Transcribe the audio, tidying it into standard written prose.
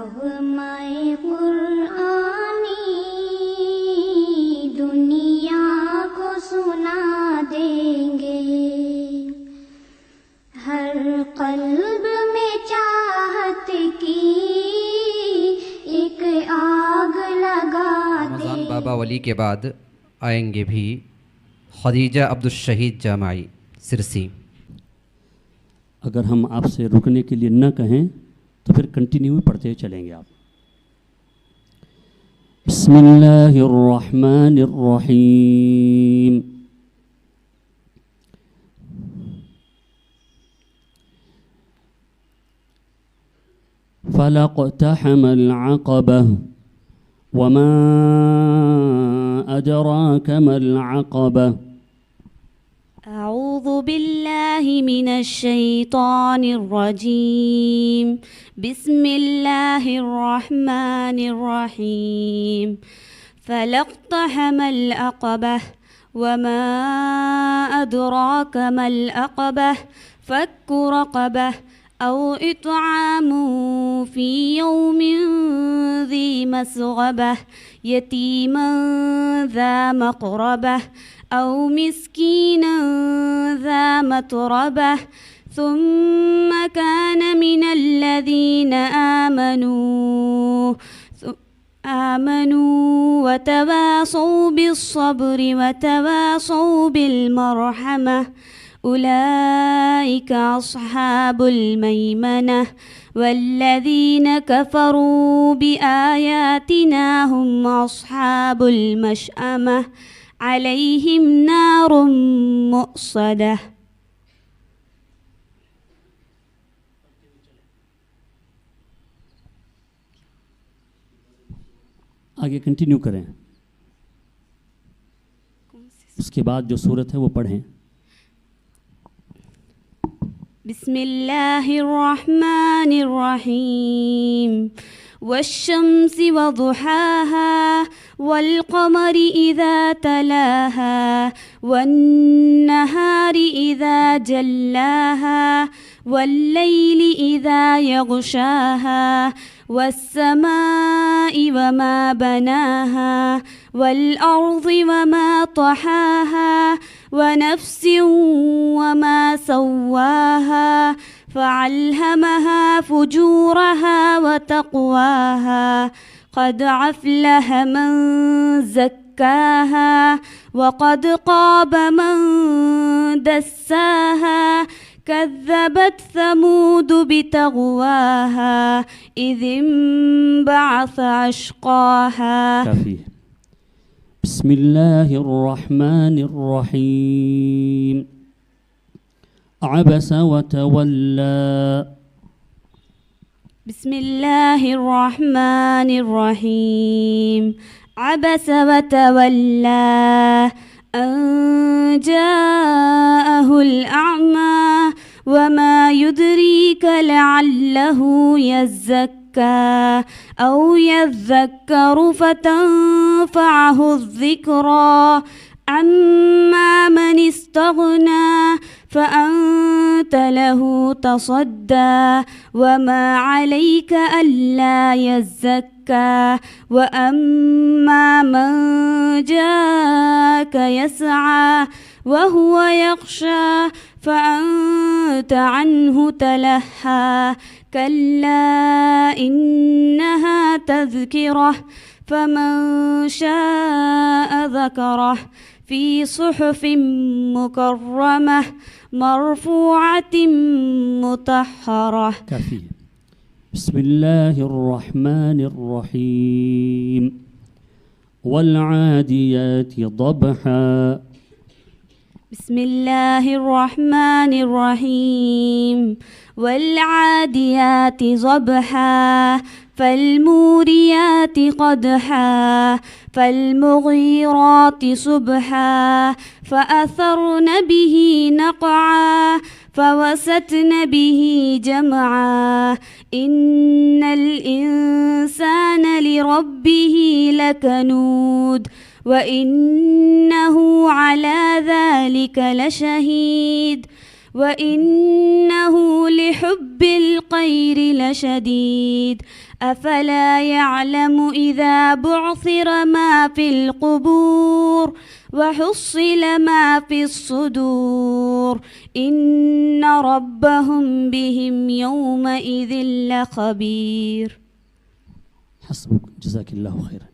नग़्मे क़ुरआनी दुनिया को सुना देंगे। हर क़ल्ब में चाहत की एक आग लगा दे। रमज़ान बाबा वली के बाद आएंगे भी खदीजा अब्दुल शहीद जामाई सिरसी। अगर हम आपसे रुकने के लिए न कहें तो फिर कंटिन्यू पढ़ते चलेंगे आप। बिस्मिल्लाहिर्रहमानिर्रहीम। फलक़तहमल अक़बह वमा अदराक मल अक़बह। أعوذ بالله من الشيطان الرجيم بسم الله الرحمن الرحيم فلاقتحم العقبة وما أدراك ما العقبة فك رقبة أو إطعام في يوم ذي مسغبة يتيما ذا مقربة أو مسكينا ذا متربة ثم كان من الذين آمنوا وتواصوا بالصبر وتواصوا بالمرحمة أولئك أصحاب الميمنة والذين كفروا بآياتنا هم أصحاب المشأمة عليهم نار مؤصدة। आगे कंटिन्यू करें, उसके बाद जो सूरत है वो पढ़ें। बिस्मिल्लाहिर्रहमानिर्रहीम والشمس وضحاها والقمر إذا تلاها والنهار إذا جلاها والليل إذا يغشاها والسماء وما بناها والأرض وما طحاها ونفس وما سواها فألهمها فجورها وتقواها قد أفلح من زكاها وقد خاب من دساها كذبت ثمود بتغواها إذ انبعث أشقاها. كافي. بسم الله الرحمن الرحيم. عبس وتولى. بسم الله الرحمن الرحيم. عبس وتولى أن جاءه الأعمى وما يدريك لعله يزكى أو يذكر فتنفعه الذكرى أما من استغنى فأنت له تصدى وما عليك ألا يزكى وأما من جاءك يسعى وهو يخشى فأنت عنه تلهى كلا إنها تذكرة فمن شاء ذكره في صحف مكرمة مرفوعة مطهرة. كافي. بسم الله الرحمن الرحيم. والعاديات ضبحا. بسم الله الرحمن الرحيم. والعاديات ضبحا فالموريات قدحا فالمغيرات صبحا فأثرن به نقعا فوسطن به جمعا إن الإنسان لربه لكنود وإنه على ذلك لشهيد وإنه لحب الخير لشديد أفلا يعلم إذا بعثر ما في القبور وحصل ما في الصدور إن ربهم بهم يومئذ لخبير. حسبك، جزاك الله خيرا.